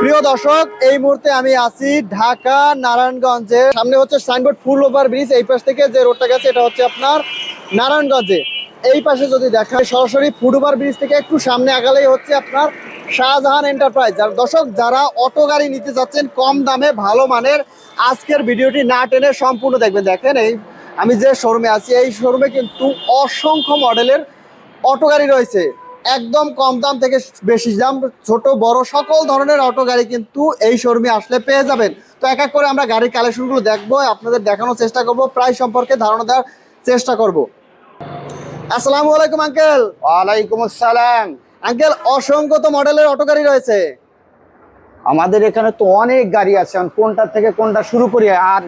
প্রিয় দর্শক, এই মুহূর্তে আমি আছি ঢাকা নারায়ণগঞ্জে। সামনে হচ্ছে সাইনবোর্ড ফুল ওভার ব্রিজ। এই পাশ থেকে যে রোডটা গেছে এটা হচ্ছে আপনার নারায়ণগঞ্জে। এই পাশে যদি দেখায় সরাসরি ফুট ওভার ব্রিজ থেকে একটু সামনে আগালেই হচ্ছে আপনার শাহজাহান এন্টারপ্রাইজ। আর দর্শক, যারা অটো গাড়ি নিতে যাচ্ছেন কম দামে ভালো মানের, আজকের ভিডিওটি না টেনে সম্পূর্ণ দেখবেন। দেখেন, এই আমি যে শোরুমে আছি এই শোরুমে কিন্তু অসংখ্য মডেলের অটো গাড়ি রয়েছে। একদম কম দাম থেকে বেশি দাম, ছোট বড় সকল ধরনের অটো গাড়ি কিন্তু এই শোরুমে আসলে পেয়ে যাবেন। তো এক এক করে আমরা গাড়ির কালেকশনগুলো দেখবো, আপনাদের দেখানোর চেষ্টা করব, প্রাইস সম্পর্কে ধারণা দেওয়ার চেষ্টা করব। আসসালামু আলাইকুম আঙ্কেল। ওয়ালাইকুম আসসালাম। আঙ্কেল, অসংখ্য তো মডেলের অটো গাড়ি রয়েছে। আমাদের এখানে তো অনেক গাড়ি আছে, আমি কোনটা থেকে কোনটা শুরু করি। আর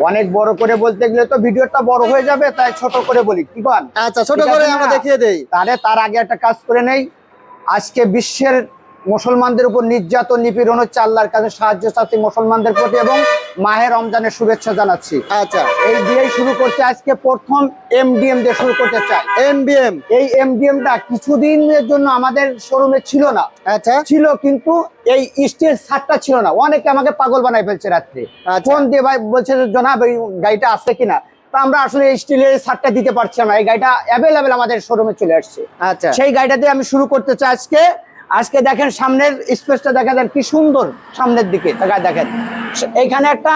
অনেক বড় করে বলতে গেলে তো ভিডিওটা বড় হয়ে যাবে, তাই ছোট করে বলি, কি বল? আচ্ছা, ছোট করে আমরা দেখিয়ে দেই। তাহলে তার আগে একটা কাজ করে নেই। আজকে বিশ্বের মুসলমানদের উপর নির্যাতন নিপীড়ন হচ্ছে, আল্লাহর কাছে সাহায্য চাচ্ছি মুসলমানদের প্রতি এবং মাহে রমজানের শুভেচ্ছা জানাচ্ছি। আচ্ছা, এই দিয়েই শুরু করতে আজকে প্রথম এমডিএম দিয়ে শুরু করতে চাই। এনবিএম। এই এমডিএমটা কিছুদিনের জন্য আমাদের শোরুমে ছিল না। আচ্ছা, ছিল, কিন্তু এই স্টিল ছাদটা ছিল না। অনেকে আমাকে পাগল বানাই ফেলছে রাত্রে, ফোন দিয়ে ভাই বলছে যে জনাব এই গাড়িটা আছে কিনা। তা আমরা আসলে এই স্টিলের ছাদটা দিতে পারছি না, এই গাড়িটা অ্যাভেলেবেল আমাদের শোরুমে চলে আসছে। আচ্ছা, সেই গাড়িটা দিয়ে আমি শুরু করতে চাই আজকে। আজকে দেখেন সামনের স্পেসটা দেখা দেন কি সুন্দর, সামনের দিকে দেখেন এইখানে একটা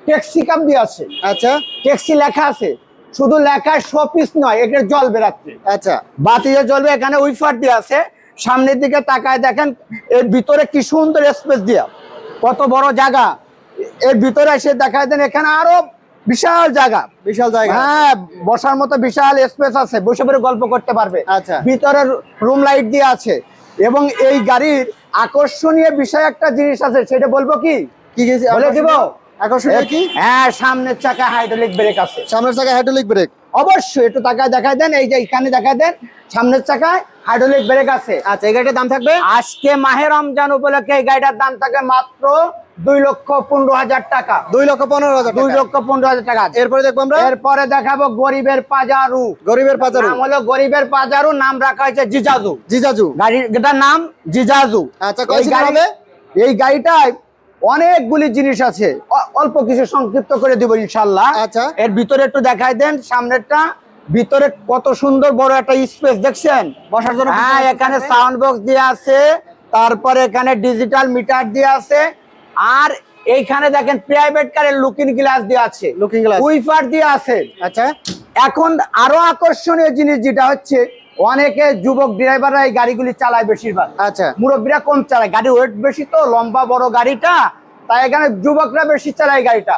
ট্যাক্সি কাপ দিয়ে আছে। আচ্ছা, ট্যাক্সি লেখা আছে, শুধু লেখায় শোপিস নয়, এটা জ্বলবে রাত্রে। আচ্ছা, বাতিতে জ্বলবে। এখানে উইফার দিয়ে আছে। সামনের দিকে তাকায় দেখেন এর ভিতরে কি সুন্দর স্পেস দিয়া, কত বড় জায়গা। এর ভিতরে এসে দেখায় দেন এখানে আরো বিশাল জায়গা, বিশাল জায়গা। হ্যাঁ, বসার মতো বিশাল স্পেস আছে, বসে বসে গল্প করতে পারবে। আচ্ছা, ভিতরে রুম লাইট দিয়ে আছে। এবং এই গাড়ির আকর্ষণীয় বিষয় একটা জিনিস আছে, সেটা বলবো কি? কি গেছে বলে দিব? আকর্ষণীয় কি? হ্যাঁ, সামনের চাকা হাইড্রোলিক ব্রেক আছে। সামনের চাকায় হাইড্রোলিক ব্রেক অবশ্যই, একটু তাকায় দেখায় দেন, এই যে এখানে দেখায় দেন সামনের চাকায় হাইড্রোলিক ব্রেক আছে। আচ্ছা, এই গাড়িটার দাম থাকবে আজকে মাহে রমজান উপলক্ষে এই গাড়িটার দাম থাকে মাত্র 2,15,000 টাকা। 2,15,000 2,15,000 টাকা। এরপরে দেখবো আমরা, এরপরে দেখাবো গরিবের পাজারু। গরিবের পাজারু। নাম হলো গরিবের পাজারু, নাম রাখা হয়েছে জিজাজু। জিজাজু। গাড়িটার নাম জিজাজু। আচ্ছা, কয় সিটার হবে? এই গাড়িটায় অনেকগুলি জিনিস আছে, অল্প কিছু সংক্ষিপ্ত করে দিব ইনশাল্লাহ। আচ্ছা, এর ভিতরে একটু দেখাই দেন সামনেরটা। ভিতরে কত সুন্দর বড় একটা স্পেস দেখছেন বসার জন্য। হ্যাঁ, এখানে সাউন্ড বক্স দিয়ে আছে, তারপরে এখানে ডিজিটাল মিটার দিয়ে আছে। আর এইখানে দেখেন প্রাইভেট কারের লুকিং গ্লাস দিয়ে আছে, লুকিং গ্লাস, উইফার দিয়ে আছে। আচ্ছা, এখন আরো আকর্ষণীয় জিনিস যেটা হচ্ছে, অনেকে যুবক ড্রাইভাররা এই গাড়িগুলি চালায় বেশিরভাগ। আচ্ছা, মুরব্বীরা কম চালায়, গাড়ি ওয়েট বেশি তো, লম্বা বড় গাড়িটা, তাই এখানে যুবকরা বেশি চালায় গাড়িটা।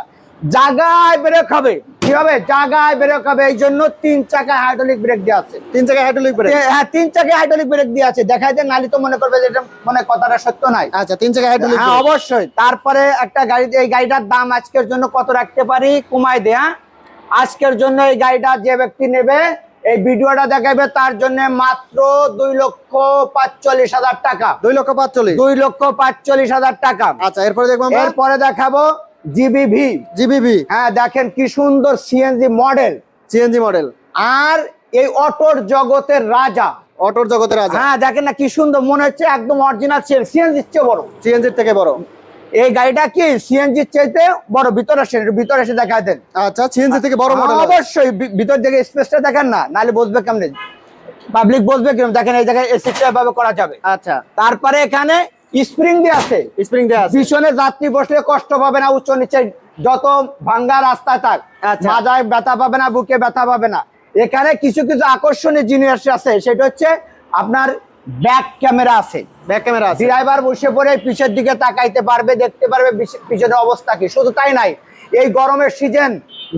জায়গায় ব্রেক হবে, কি হবে? জায়গায় ব্রেক হবে। এই জন্য 3 চাকায় হাইড্রোলিক ব্রেক দিয়ে আছে। 3 চাকায় হাইড্রোলিক ব্রেক। হ্যাঁ, 3 চাকায় হাইড্রোলিক ব্রেক দিয়ে আছে। দেখাই দেন, নালি তো মনে করবে যে এটা মনে কথাটা সত্য নাই। আচ্ছা, 3 চাকায় হাইড্রোলিক হ্যাঁ, ব্রেক। অবশ্যই। তারপরে একটা গাড়ি, এই গাড়িটার দাম আজকের জন্য কত রাখতে পারি কমায় দেয়া। আজকের জন্য এই গাড়িটা যে ব্যক্তি নেবে, এই ভিডিওটা দেখাবে, তার জন্য মাত্র 2,45,000 টাকা। 2,45,000। 2,45,000 টাকা। আচ্ছা, এরপরে দেখবো আমরা, এরপরে দেখাবো জিবিভি। জিবিভি। হ্যাঁ, দেখেন কি সুন্দর সিএনজি মডেল। CNG model. আর এই অটোর জগতের রাজা, অটোর জগতের রাজা। হ্যাঁ দেখেন না কি সুন্দর, মনে হচ্ছে একদম অরিজিনাল সিএনজির চেয়ে বড়। সিএনজির থেকে বড়। এই গাড়িটা কি সিএনজির চাইতে বড়। ভিতরে এসে দেখা দেন। আচ্ছা, সিএনজি থেকে বড় মডেল। অবশ্যই ভিতর দিকে স্পেসটা দেখেন না, নাহলে বসবে কেমনে, পাবলিক বসবে কেমন। দেখেন এই জায়গায় এসিটা ভাবে করা যাবে। আচ্ছা, তারপরে এখানে স্প্রিং দিয়ে আছে। স্প্রিং দেয়া আছে। পিছনে যাত্রী বসলে কষ্ট পাবে না, উচ্চ নিচে যত ভাঙ্গা রাস্তা থাক, আচ্ছা। মাজায় ব্যথা পাবে না, বুকে ব্যথা পাবে না। এখানে কিছু কিছু আকর্ষণীয় জিনিস আছে, সেটা হচ্ছে আপনার ব্যাক ক্যামেরা আছে। ব্যাক ক্যামেরা আছে। ড্রাইভার বসে পড়ে পিছের দিকে তাকাইতে পারবে, দেখতে পারবে পিছনের অবস্থা কি। শুধু তাই নাই, এই গরমের সিজন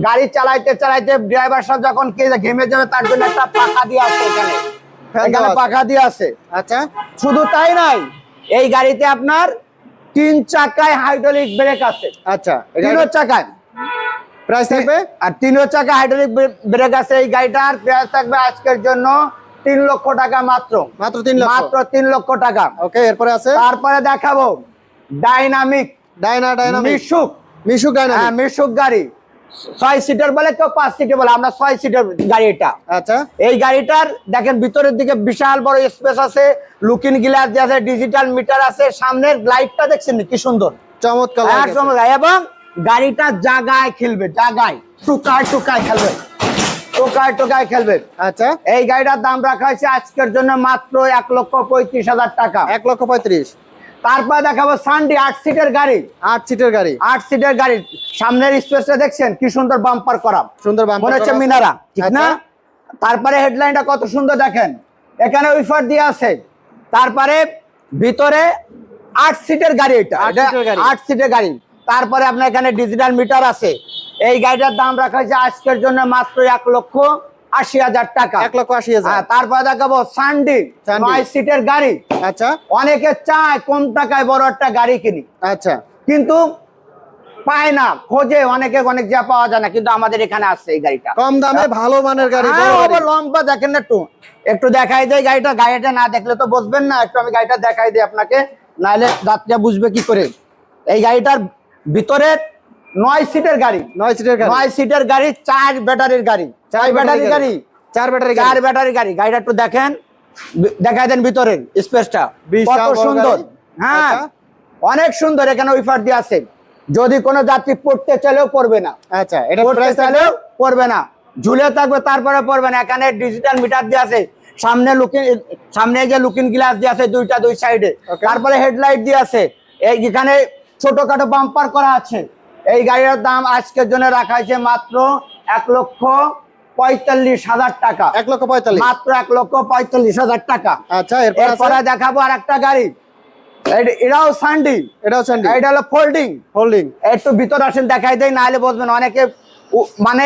গাড়ি চালাইতে চালাইতে ড্রাইভার সাহেব যখন ঘেমে যাবে, তার জন্য একটা পাখা দিয়ে আছে। এখানে পাখা দিয়ে আছে। আচ্ছা, শুধু তাই নাই, এই গাড়িতে আপনার 3 চাকায় হাইড্রোলিক ব্রেক আছে। আচ্ছা, 3 চাকায় প্রাইস থাকবে। আর 3 চাকা হাইড্রোলিক ব্রেক আছে। এই গাড়িটার প্রাইস থাকবে আজকের জন্য 3 লক্ষ টাকা মাত্র। মাত্র 3 লক্ষ। মাত্র 3 লক্ষ টাকা। ওকে, এরপরে আছে। তারপরে দেখাবো ডাইনামিক ডাইনামিক মিশুক। মিশুক ডাইনামিক। হ্যাঁ, মিশুক গাড়ি। 6 সিটার বলে, কেউ 5 সিটার বলে, আমরা 6 সিটার গাড়ি এটা। আচ্ছা, এই গাড়িটার দেখেন ভিতরের দিকে বিশাল বড় স্পেস আছে, লুকিং গ্লাস আছে, ডিজিটাল মিটার আছে, সামনের লাইটটা দেখছেন কি সুন্দর, চমৎকার একদম। এবং গাড়িটা জায়গায় খেলবে, জায়গায় টুকায় টুকায় খেলবে, টোকায় টোকায় খেলবে। আচ্ছা, এই গাড়িটার দাম রাখা হয়েছে আজকের জন্য মাত্র 1,35,000 টাকা। 1,35,000। তারপর দেখাবো সানডি 8 সিটের গাড়ি। 8 সিটের গাড়ি। 8 সিটের গাড়ি, সামনের স্পেসটা দেখছেন কি সুন্দর, বাম্পার করা, সুন্দর বাম্পার মনে হচ্ছে করা আছে। মিনারা, ঠিক না? আচ্ছা। তারপরে হেডলাইনটা কত সুন্দর দেখেন, এখানে উইফার দিয়ে আছে। তারপরে ভিতরে 8 সিটের গাড়ি, এটা 8 সিটের গাড়ি। 8 সিটের গাড়ি। তারপরে আপনার এখানে ডিজিটাল মিটার আছে। এই গাড়িটার দাম রাখা হয়েছে আজকের জন্য মাত্র 1,80,000 টাকা। 1,80,000। হ্যাঁ, তারপরে দেখাবো সানডি সানডি। 9 সিটের গাড়ি। আচ্ছা, অনেকে চায় কম টাকায় বড় একটা গাড়ি কিনি, আচ্ছা, কিন্তু পায় না, খোঁজে অনেকে, অনেক যা পাওয়া যায় না, কিন্তু আমাদের এখানে আছে এই গাড়িটা কম দামে ভালো মানের গাড়ি, হ্যাঁ, বড় গাড়ি। আবার লম্বা দেখেন না, একটু দেখাই দেয় গাড়িটা। গাড়িটা না দেখলে তো বুঝবেন না, একটু আমি গাড়িটা দেখাই দিই আপনাকে, নাহলে যাত্রীরা বুঝবে কি করে। এই গাড়িটার ভিতরে 9 সিটের গাড়ি, 9 সিটের গাড়ি। 9 সিটের গাড়ি, 4 ব্যাটারির গাড়ি, 4 ব্যাটারির গাড়ি, 4 ব্যাটারি 4 গাড়ি। ব্যাটারি গাড়ি। গাড়িটা একটু দেখেন, দেখাই দেন ভিতরের স্পেসটা বিশাল কত বড় সুন্দর। গাড়ি। হ্যাঁ, আচ্ছা। অনেক সুন্দর। এখানে উইফার দিয়ে আছে, যদি কোনো যাত্রী পড়তে চাইলেও পড়বে না, আচ্ছা, এটা পড়তে প্রাইস চাইলেও পড়বে না, ঝুলে থাকবে তারপরে পড়বে না। এখানে ডিজিটাল মিটার দিয়ে আছে, সামনে সামনে যে লুকিং গ্লাস দিয়ে আছে দুইটা, দুই সাইডে। Okay. তারপরে হেডলাইট দিয়ে আছে, এখানে ছোটখাটো বাম্পার করা আছে। এই গাড়ির দাম আজকের জন্য রাখা হয়েছে মাত্র 1,45,000 টাকা। 1,45,000। মাত্র 1,45,000 টাকা। আচ্ছা, এরপর এরপরে আছে, দেখাবো আর একটা গাড়ি, এটাও সানডি, এটাও সানডি। এটা হলো ফোল্ডিং। হোল্ডিং। একটু ভিতর আসেন, দেখাই দেয়, নাহলে বসবেন। অনেকে মানে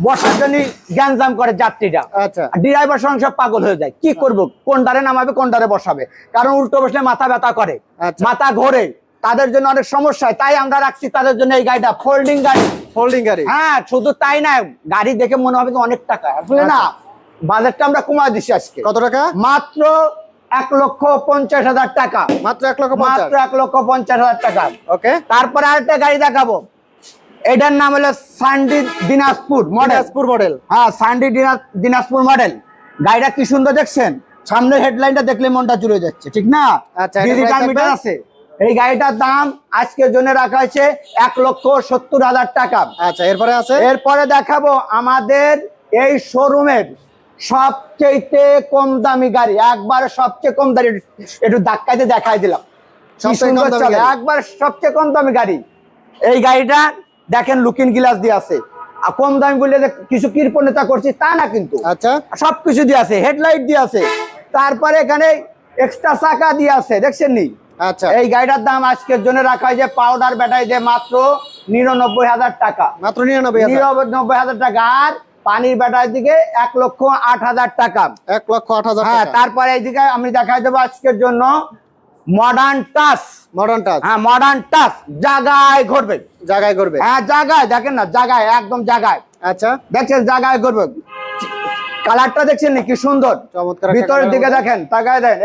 বসার জন্য গ্যাঞ্জাম করে যাত্রীরা, আচ্ছা, ড্রাইভার সংসব পাগল হয়ে যায়, কি করব, কোন ডারে নামাবে, কোন ডারে বসাবে, কারণ উল্টো বসলে মাথা ব্যথা করে, আচ্ছা। মাথা ঘোরে, তাদের জন্য অনেক সমস্যা হয়। তাই আমরা রাখছি তাদের জন্য এই গাড়িটা, ফোল্ডিং গাড়ি। হোল্ডিং গাড়ি। হ্যাঁ, শুধু তাই না, গাড়ি দেখে মনে হবে যে অনেক টাকা, আসলে না, বাজেটটা আমরা কমায় দিচ্ছি আজকে। কত টাকা? মাত্র 1,50,000 টাকা। মাত্র 1,50,000। মাত্র 1,50,000 টাকা। ওকে। তারপরে আরেকটা গাড়ি দেখাবো, এটার নাম হলো সানডি দিনাজপুর মডেল। দিনাজপুর মডেল। হ্যাঁ, সানডি দিনাজপুর মডেল। গাড়িটা কি সুন্দর দেখছেন, সামনের হেডলাইনটা দেখলে মনটা জুড়ে যাচ্ছে, ঠিক না? আচ্ছা, এটা ডিজিটাল price মিটার থাকবে? আছে। এই গাড়িটার দাম আজকের জন্য রাখা হয়েছে 1,70,000 টাকা। আচ্ছা, এরপরে আছে, এরপরে দেখাবো আমাদের এই শোরুমের সবচেয়ে কম দামি গাড়ি, একবার সবচেয়ে কম দামি, একটু ধাক্কাতে দেখাই দিলাম, কি সবচেয়ে কম সুন্দর দামি চলে, গাড়ি। একবার সবচেয়ে কম দামি গাড়ি। এই গাড়িটা দেখেন লুকিং গ্লাস দিয়ে আছে, আর কম দামি বলে যে কিছু কৃপণতা করছি তা না, কিন্তু আচ্ছা, সবকিছু দিয়ে আছে, হেডলাইট দিয়ে আছে, তারপরে এখানে এক্সট্রা চাকা দিয়ে আছে, দেখছেন নি? আচ্ছা, এই গাড়িটার দাম আজকের জন্য রাখা হয় যে পাউডার ব্যাটারি দিয়ে মাত্র 99,000 টাকা। মাত্র 99,000। 99,000 টাকা। আর পানির ব্যাটারির দিকে 1,08,000 টাকা। 1,08,000 হ্যাঁ, টাকা। তারপরে এইদিকে আমি দেখাই দেবো আজকের জন্য মডার্ন টাচ। Modern touch. হ্যাঁ, মডার্ন টাচ জায়গায় ঘুরবে, জায়গায় করবে। হ্যাঁ জায়গায়, দেখেন না, জায়গায়, একদম জায়গায়, আচ্ছা, দেখছেন, জায়গায় ঘুরবে। কালারটা দেখছেন নি কি সুন্দর, চমৎকার একটা ভিতরের colour দিকে মধ্যে। দেখেন, তাকায় দেন,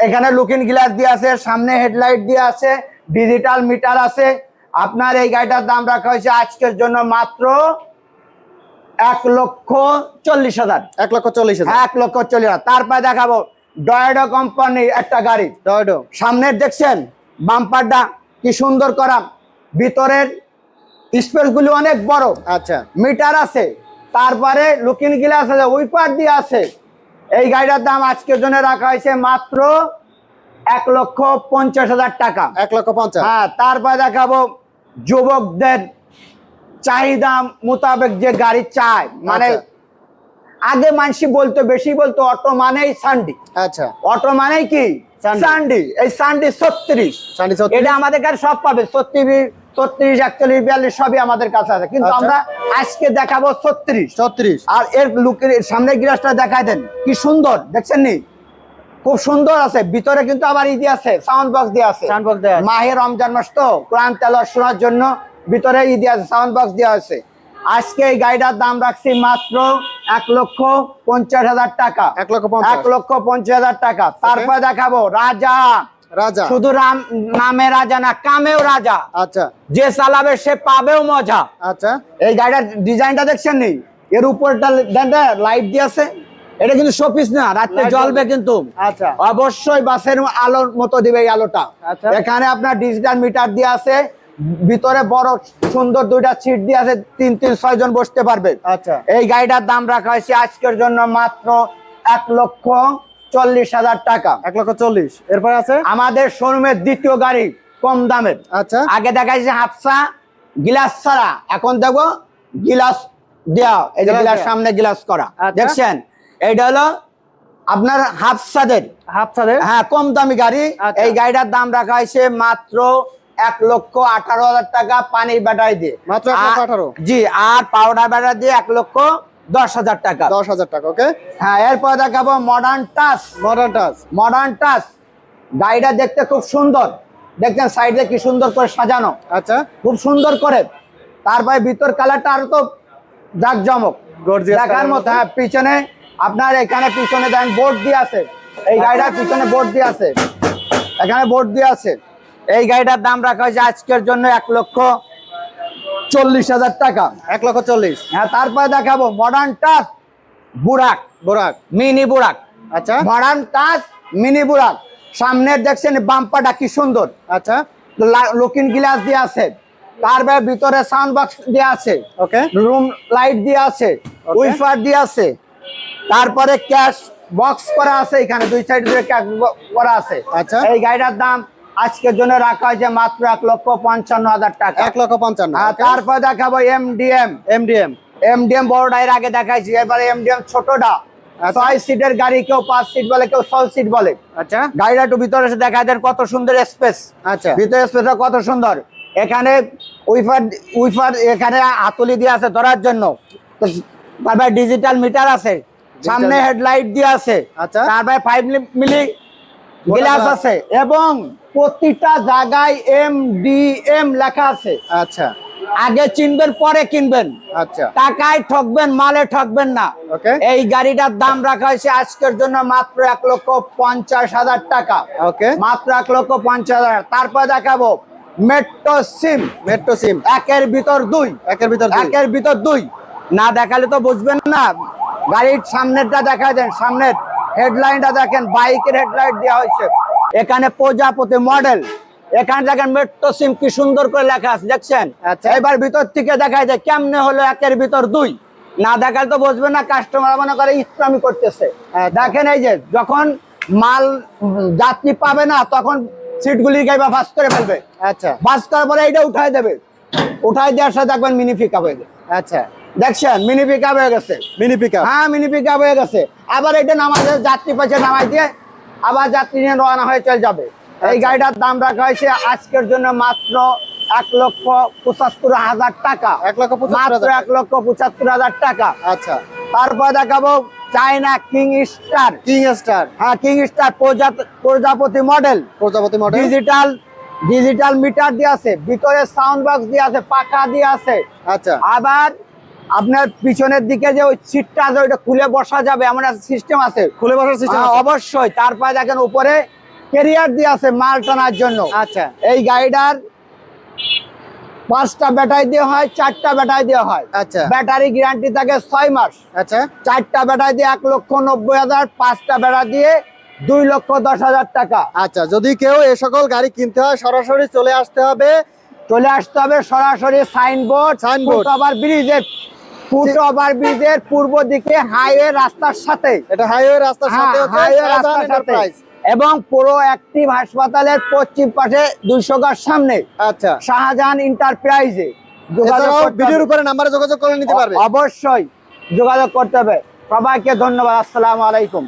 এখানে লুকিং গ্লাস দিয়ে আছে, সামনে হেডলাইট দিয়ে আছে, ডিজিটাল মিটার আছে। আপনার এই গাড়িটার দাম রাখা হয়েছে আজকের জন্য মাত্র 1,40,000। 1,40,000। 1,40,000। তারপরে দেখাবো ডয়েডো কোম্পানির একটা গাড়ি, টয়োটো। সামনের দেখছেন বাম্পারটা কি সুন্দর করা, ভিতরের স্পেস গুলি অনেক বড়, আচ্ছা, মিটার আছে, তারপরে লুকিং গ্লাস আছে, উইপার দিয়ে আছে। এই গাড়িটার দাম আজকের জন্য রাখা হয়েছে মাত্র 1,50,000 টাকা। 1,50,000। হ্যাঁ, তারপরে দেখাবো যুবকদের চাহিদা মোতাবেক যে গাড়ি চায়, মানে আচ্ছা। আগে মানুষ বলতো, বেশি বলতো অটো মানেই সানডি, আচ্ছা, অটো মানেই কি সানডি। সানডি। এই সানডি 36, সানডি 36। এটা আমাদের কাছে সব পাবে, 36, 41, 42 সবই আমাদের কাছে আছে, কিন্তু আচ্ছা। আমরা আজকে দেখাবো 36। 36। আর এর লুকের সামনের গ্লাসটা দেখাই দেন, কি সুন্দর দেখছেন নি, খুব সুন্দর আছে। ভিতরে কিন্তু আবার ই আছে, সাউন্ড বক্স দিয়ে আছে, সাউন্ড বক্স দেয়া আছে। মাহে রমজান মাস তো, কোরআন তেলাওয়াত শোনার জন্য ভিতরে ই দিয়ে আছে, সাউন্ড বক্স দেওয়া আছে। আজকে এই গাড়িটার দাম রাখছি মাত্র 1,50,000 টাকা। 1,50,000। 1,50,000 টাকা। তারপরে দেখাবো রাজা রাজা। শুধু নামে রাজা না, কামেও রাজা। আচ্ছা যে চালাবে সে পাবেও মজা। আচ্ছা এই গাড়িটার ডিজাইনটা দেখছেন নি, এর উপরটা লাইট দিয়েছে, এটা কিন্তু শোপিস না, রাত্রে Light জ্বলবে জ্বলবে। কিন্তু। আচ্ছা অবশ্যই বাসের আলোর মতো দিবে এই আলোটা। আচ্ছা। এখানে আপনার ডিজিটাল মিটার দিয়ে আছে, ভিতরে বড় সুন্দর দুইটা সিট দিয়ে আছে, 3-6 জন বসতে পারবে। আচ্ছা এই গাড়িটার দাম রাখা হয়েছে আজকের জন্য মাত্র 1,40,000 টাকা। 1,40,000। এরপর আছে আমাদের শোরুমের দ্বিতীয় গাড়ি কম দামের। আচ্ছা আগে দেখাইছে হাফসা গ্লাস ছাড়া, এখন দেখো গ্লাস দেওয়া, এই যে গ্লাস গ্লাস দেওয়া। সামনে গ্লাস করা, আচ্ছা। দেখছেন? এইটা হলো আপনার হাফসাদের, হাফসাদের। হ্যাঁ, কম দামি গাড়ি। আচ্ছা। এই গাড়িটার দাম রাখা হয়েছে মাত্র 1,18,000 টাকা পানির ব্যাটারি দিয়ে। মাত্র 1,18,000। জি, আর পাউডার ব্যাটারি দিয়ে 1,10,000 টাকা। 10,000 টাকা। ওকে। হ্যাঁ, এরপর দেখাবো modern touch. Modern touch. Modern touch গাড়িটা দেখতে খুব সুন্দর, দেখছেন সাইডে কি সুন্দর করে সাজানো, আচ্ছা খুব সুন্দর করে। তারপরে ভিতর কালারটা আরো তো জাকজমক, Gorgeous দেখার colour মতো। হ্যাঁ, পিছনে আপনার এখানে পিছনে দেখেন বোর্ড দিয়ে আছে, এই গাড়িটার পিছনে বোর্ড দিয়ে আছে, এখানে বোর্ড দিয়ে আছে। এই গাড়িটার দাম রাখা হয়েছে আজকের জন্য 1,40,000 টাকা। 1,40,000। হ্যাঁ, তারপরে দেখাবো মডার্ন টাচ বুরাক, বোরাক। মিনি বুরাক। আচ্ছা মডার্ন টাচ মিনি বুরাক, সামনের দেখছেন বাম্পারটা কি সুন্দর, আচ্ছা লুকিং গ্লাস দিয়ে আছে, তারপরে ভিতরে সাউন্ড বক্স দিয়ে আছে, ওকে। রুম লাইট দিয়ে আছে, Okay. উইফার দিয়ে আছে, তারপরে ক্যাশ বক্স করা আছে, এখানে দুই সাইড দিয়ে ক্যাশ করা আছে। আচ্ছা। এই গাড়িটার দাম আজকের জন্য রাখা হয়েছে মাত্র 1,55,000 টাকা। 1,55,000। আর তারপর দেখাবো এমডিএম। এমডিএম। এমডিএম বড়টা এর আগে দেখাইছি, এবারে এমডিএম ছোটটা। আচ্ছা। 6 সিটের গাড়ি, কেউ 5 সিট বলে, কেউ 6 সিট বলে। আচ্ছা গাড়িটা একটু ভিতরে এসে দেখা দেন কত সুন্দর স্পেস, আচ্ছা ভিতরে স্পেসটা কত সুন্দর। এখানে উইফার উইফার এখানে হাতলি দিয়ে আছে ধরার জন্য, তারপরে ডিজিটাল মিটার আছে, সামনে হেডলাইট দিয়ে আছে, আচ্ছা। তারপরে 5 মিলি গ্লাস glass। আছে, এবং প্রতিটা জায়গায় এমডিএম লেখা আছে। আচ্ছা আগে চিনবেন পরে কিনবেন, আচ্ছা টাকায় ঠকবেন, মালে ঠকবেন না। ওকে এই গাড়িটার দাম রাখা হয়েছে আজকের জন্য মাত্র 1,50,000 টাকা। ওকে। মাত্র 1,50,000। তারপর দেখাবো মেট্রো সিম। মেট্রো সিম। একের ভিতর দুই, একের ভিতর দুই। একের ভিতর দুই। না দেখালে তো বুঝবেন না। গাড়ির সামনেরটা দেখা দেন, সামনের হেডলাইনটা দেখেন, বাইকের হেডলাইট দেওয়া হয়েছে। এখানে প্রজাপতি মডেল, এখানে দেখেন মেট্রো সিম কি সুন্দর করে লেখা আছে, দেখছেন? আচ্ছা। এবার ভিতর থেকে দেখায় যায় কেমনে হলো একের ভিতর দুই। না দেখালে তো বুঝবেন না, কাস্টমার মনে করে ইসলামি করতেছে। দেখেন এই যে যখন মাল যাত্রী পাবে না, তখন সিটগুলি গাইবা ভাস করে ফেলবে, আচ্ছা ভাস করার পরে এইটা উঠাই দেবে, উঠাই দেওয়ার সাথে দেখবেন মিনি পিকআপ হয়ে গেছে। আচ্ছা দেখছেন মিনি পিকআপ হয়ে গেছে। Mini pickup. হ্যাঁ, মিনি পিকআপ হয়ে গেছে। আবার এটা নামাই যাত্রী পাশে নামাই দিয়ে আবার যাত্রী নিয়ে রওনা হয়ে চলে যাবে। এই গাড়িটার দাম রাখা হয়েছে আজকের জন্য মাত্র 1,75,000 টাকা। 1,75,000 মাত্র 1,75,000 টাকা। আচ্ছা তারপর দেখাবো China king star. King star. হ্যাঁ, কিং স্টার প্রজাপতি মডেল, প্রজাপতি মডেল। ডিজিটাল মিটার দিয়ে আছে, ভিতরে সাউন্ড বক্স দিয়ে আছে, পাখা দিয়ে আছে। আচ্ছা আবার আপনার পিছনের দিকে যে ওই সিটটা আছে ওইটা খুলে বসা যাবে এমন একটা সিস্টেম আছে, খুলে বসার সিস্টেম। অবশ্যই। তারপরে দেখেন উপরে ক্যারিয়ার দিয়ে আছে মাল টানার জন্য। আচ্ছা এই গাড়িটার 5টা ব্যাটারি দিয়ে হয়, 4টা ব্যাটারি দিয়ে হয়। আচ্ছা ব্যাটারি গ্যারান্টি থাকে 6 মাস। আচ্ছা 4টা ব্যাটারি দিয়ে 1,90,000, 5টা ব্যাটারি দিয়ে 2,10,000 টাকা। আচ্ছা যদি কেউ এই সকল গাড়ি কিনতে হয় সরাসরি চলে আসতে হবে। চলে আসতে হবে সরাসরি সাইনবোর্ড, সাইনবোর্ড। ফুটওভার ব্রিজের পূর্ব দিকে হাইওয়ে রাস্তার সাথে, এটা হাইওয়ে রাস্তার সাথে হচ্ছে হাইওয়ে শাহজাহান রাস্তার সাথে, এন্টারপ্রাইজ। এবং পুরো অ্যাক্টিভ হাসপাতালের পশ্চিম পাশে 200 গজ সামনে আচ্ছা শাহজাহান এন্টারপ্রাইজে যোগাযোগ এছাড়াও করতে ভিডিওর হবে। উপরে নাম্বারে যোগাযোগ করে নিতে পারবে। অবশ্যই যোগাযোগ করতে হবে। সবাইকে ধন্যবাদ। আসসালামু আলাইকুম।